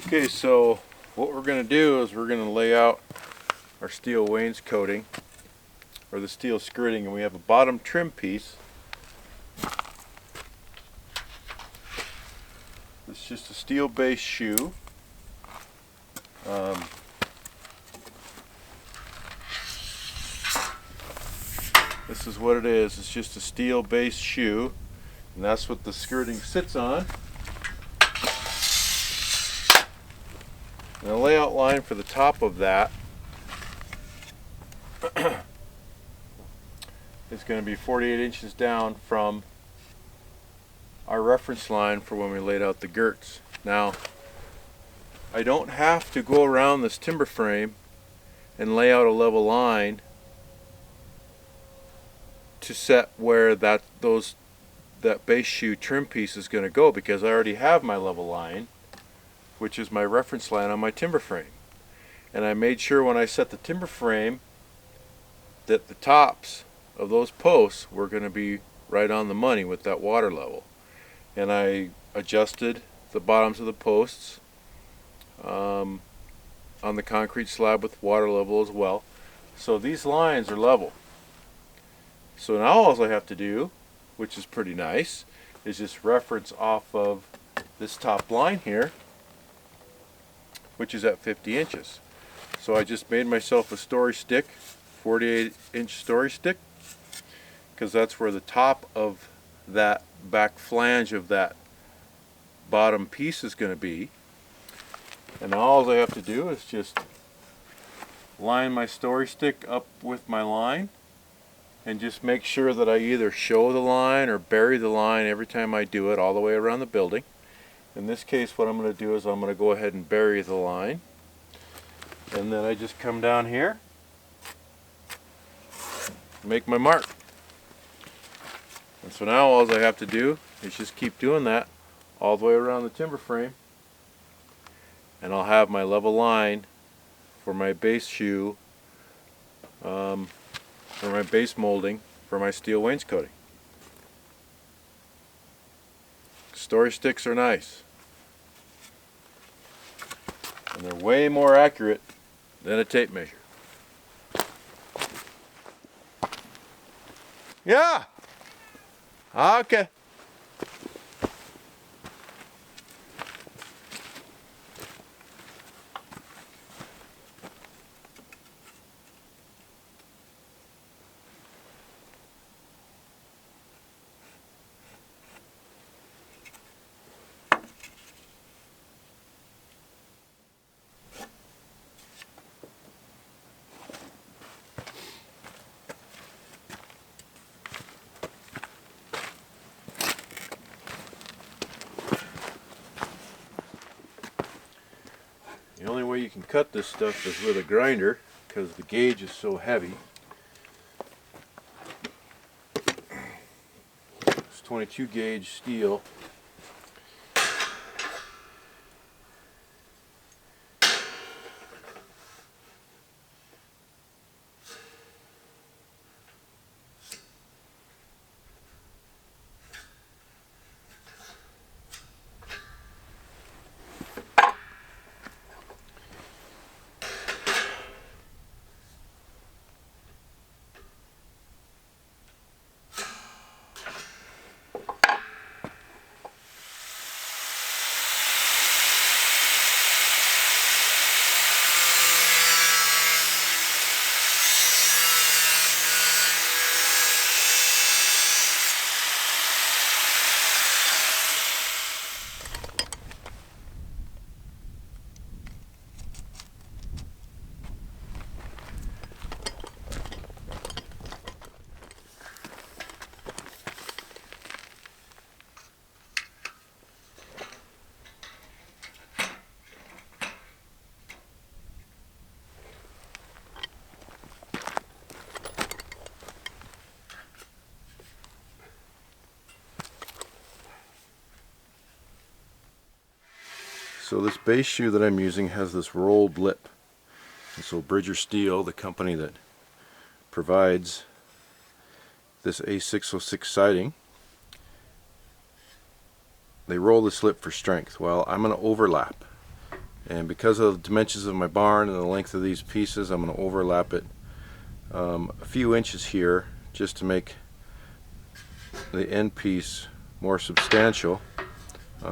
Okay, so what we're going to do is we're going to lay out our steel wainscoting, or the steel skirting, and we have a bottom trim piece. It's just a steel base shoe. This is what it is. It's just a steel base shoe, and that's what the skirting sits on. And the layout line for the top of that is going to be 48 inches down from our reference line for when we laid out the girts. Now, I don't have to go around this timber frame and lay out a level line to set where that base shoe trim piece is going to go, because I already have my level line, which is my reference line on my timber frame. And I made sure when I set the timber frame that the tops of those posts were going to be right on the money with that water level. And I adjusted the bottoms of the posts on the concrete slab with water level as well. So these lines are level. So now all I have to do, which is pretty nice, is just reference off of this top line here, which is at 50 inches. So I just made myself a story stick, 48-inch story stick, because that's where the top of that back flange of that bottom piece is going to be. And now all I have to do is just line my story stick up with my line, and just make sure that I either show the line or bury the line every time I do it all the way around the building. In this case, what I'm going to do is I'm going to go ahead and bury the line, and then I just come down here, make my mark. And so now all I have to do is just keep doing that all the way around the timber frame, and I'll have my level line for my base shoe, for my base molding for my steel wainscoting. Story sticks are nice, and they're way more accurate than a tape measure. Yeah. Okay. The only way you can cut this stuff is with a grinder, because the gauge is so heavy. It's 22 gauge steel. So this base shoe that I'm using has this rolled lip. And so Bridger Steel, the company that provides this A606 siding, they roll this lip for strength. Well, I'm going to overlap. And because of the dimensions of my barn and the length of these pieces, I'm going to overlap it a few inches here just to make the end piece more substantial,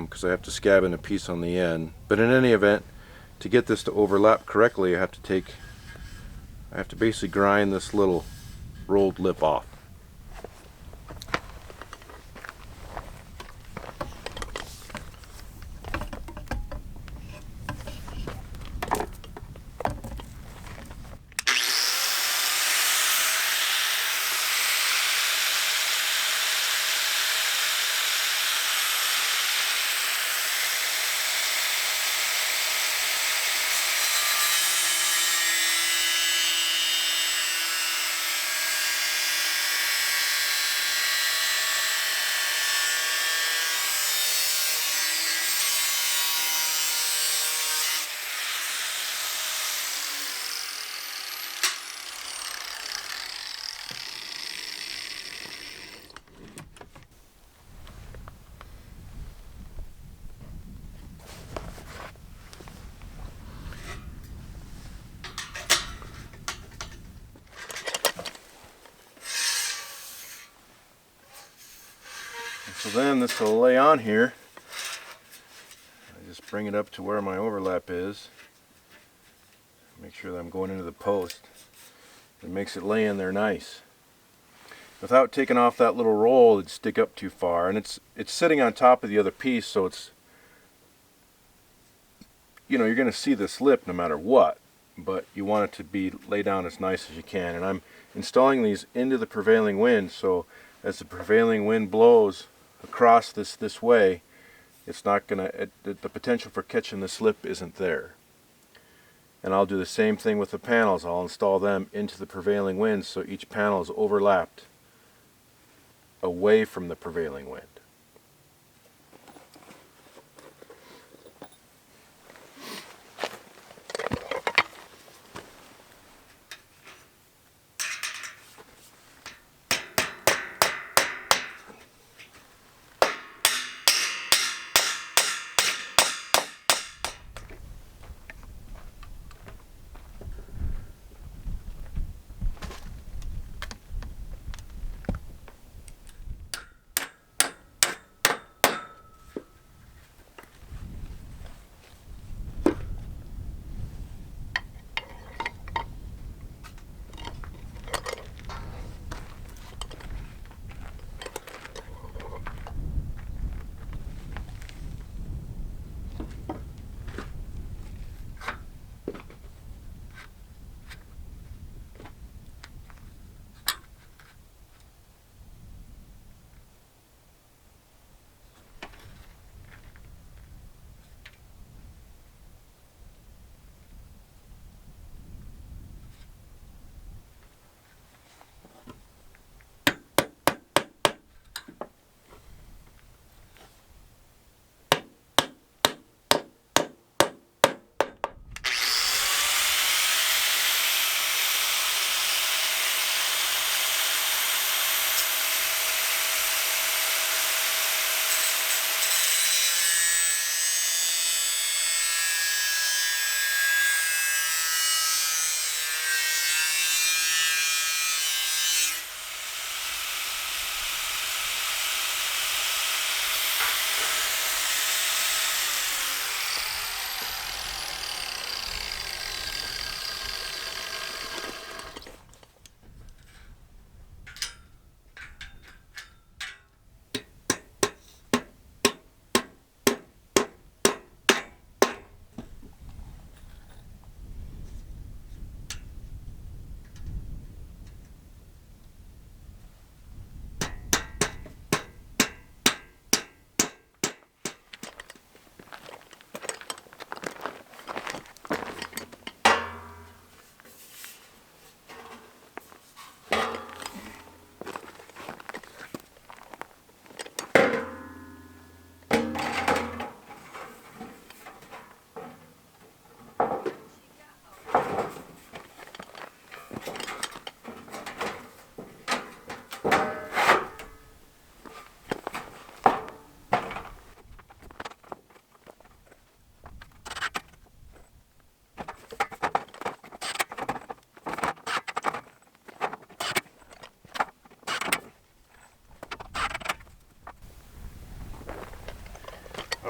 because I have to scab in a piece on the end. But in any event, to get this to overlap correctly, I have to basically grind this little rolled lip off. So then this will lay on here. I just bring it up to where my overlap is. Make sure that I'm going into the post. It makes it lay in there nice. Without taking off that little roll, it'd stick up too far, and it's sitting on top of the other piece, so it's, you know, you're going to see this lip no matter what, but you want it to be laid down as nice as you can. And I'm installing these into the prevailing wind, so as the prevailing wind blows across this way, it's not going to, the potential for catching the slip isn't there. And I'll do the same thing with the panels. I'll install them into the prevailing wind so each panel is overlapped away from the prevailing wind.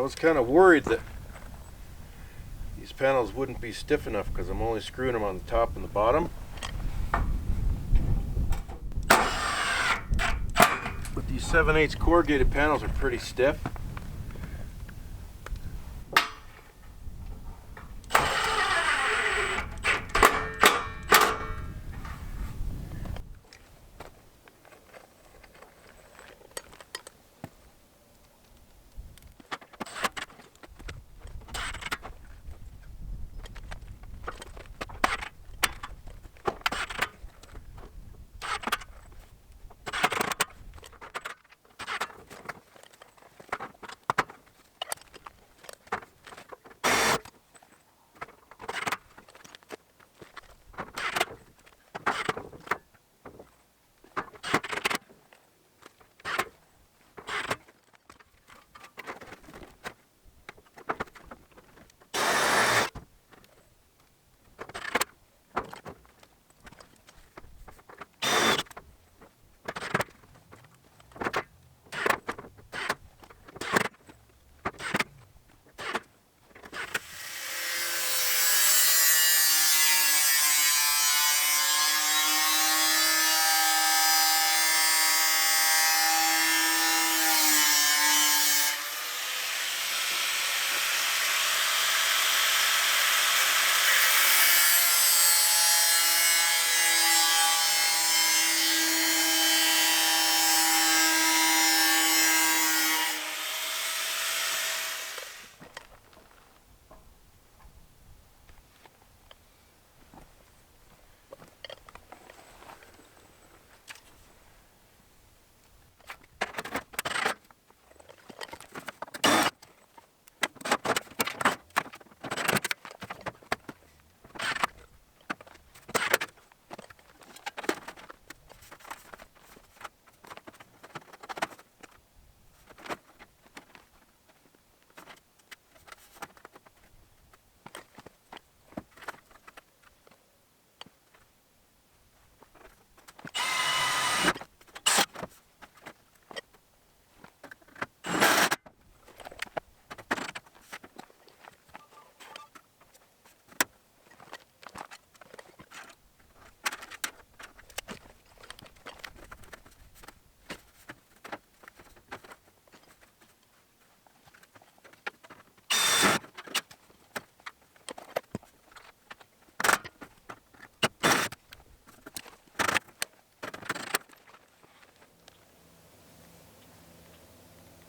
was kind of worried that these panels wouldn't be stiff enough because I'm only screwing them on the top and the bottom. But these 7/8 corrugated panels are pretty stiff.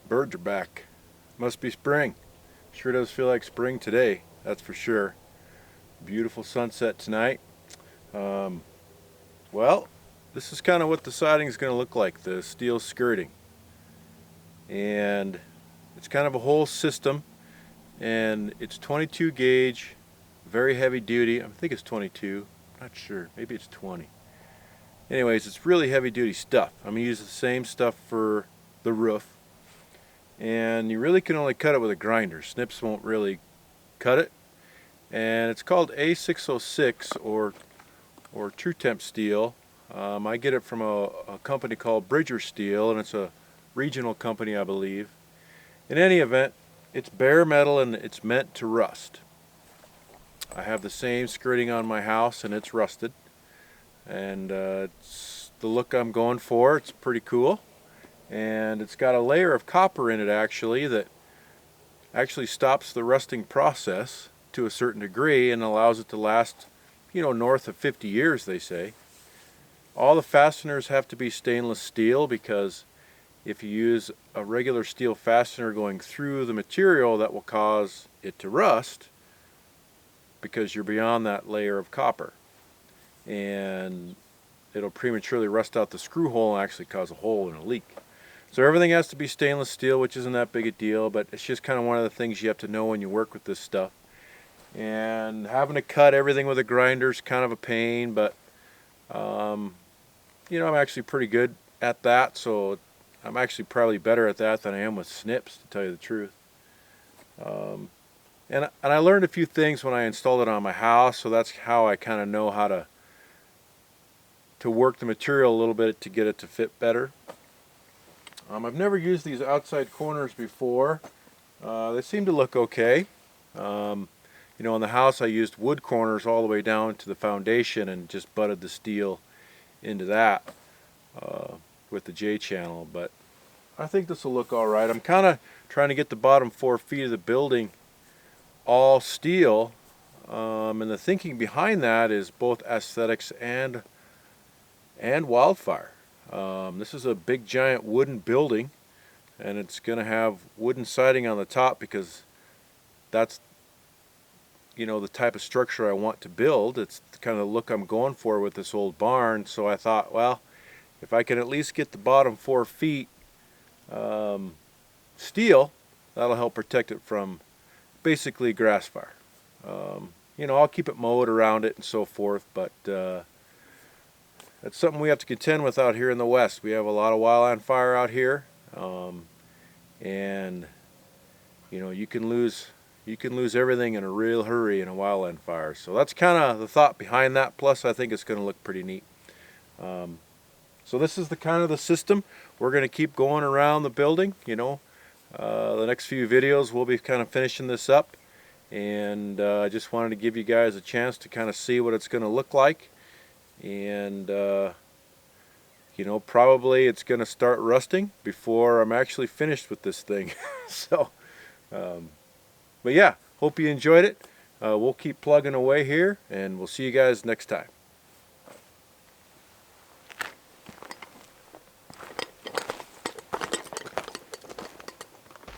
Birds are back. Must be spring. Sure does feel like spring today, that's for sure. Beautiful sunset tonight. Well, this is kind of what the siding is going to look like, the steel skirting. And it's kind of a whole system, and it's 22 gauge, very heavy duty. I think it's 22, not sure, maybe it's 20. Anyways, it's really heavy duty stuff. I'm going to use the same stuff for the roof. And you really can only cut it with a grinder. Snips won't really cut it. And it's called A606 or True Temp steel. I get it from a company called Bridger Steel, and it's a regional company, I believe. In any event, it's bare metal and it's meant to rust. I have the same skirting on my house and it's rusted. And it's the look I'm going for. It's pretty cool. And it's got a layer of copper in it actually that actually stops the rusting process to a certain degree and allows it to last, north of 50 years, they say. All the fasteners have to be stainless steel because if you use a regular steel fastener going through the material, that will cause it to rust because you're beyond that layer of copper. And it'll prematurely rust out the screw hole and actually cause a hole and a leak. So everything has to be stainless steel, which isn't that big a deal, but it's just kind of one of the things you have to know when you work with this stuff. And having to cut everything with a grinder is kind of a pain, but I'm actually pretty good at that, so I'm actually probably better at that than I am with snips, to tell you the truth. And I learned a few things when I installed it on my house, so that's how I kind of know how to work the material a little bit to get it to fit better. I've never used these outside corners before. They seem to look okay. You know, in the house I used wood corners all the way down to the foundation and just butted the steel into that with the J channel, but I think this will look alright. I'm kind of trying to get the bottom 4 feet of the building all steel, and the thinking behind that is both aesthetics and wildfire. This is a big giant wooden building, and it's going to have wooden siding on the top because that's, you know, the type of structure I want to build. It's the kind of look I'm going for with this old barn. So I thought, well, if I can at least get the bottom 4 feet steel, that'll help protect it from basically grass fire. You know, I'll keep it mowed around it and so forth, but that's something we have to contend with out here in the West. We have a lot of wildland fire out here, and you know, you can lose everything in a real hurry in a wildland fire. So that's kind of the thought behind that. Plus, I think it's going to look pretty neat. So this is the kind of the system. We're going to keep going around the building. You know, the next few videos we'll be kind of finishing this up, and I just wanted to give you guys a chance to kind of see what it's going to look like. And you know, probably it's going to start rusting before I'm actually finished with this thing. So but yeah, hope you enjoyed it. We'll keep plugging away here, and we'll see you guys next time.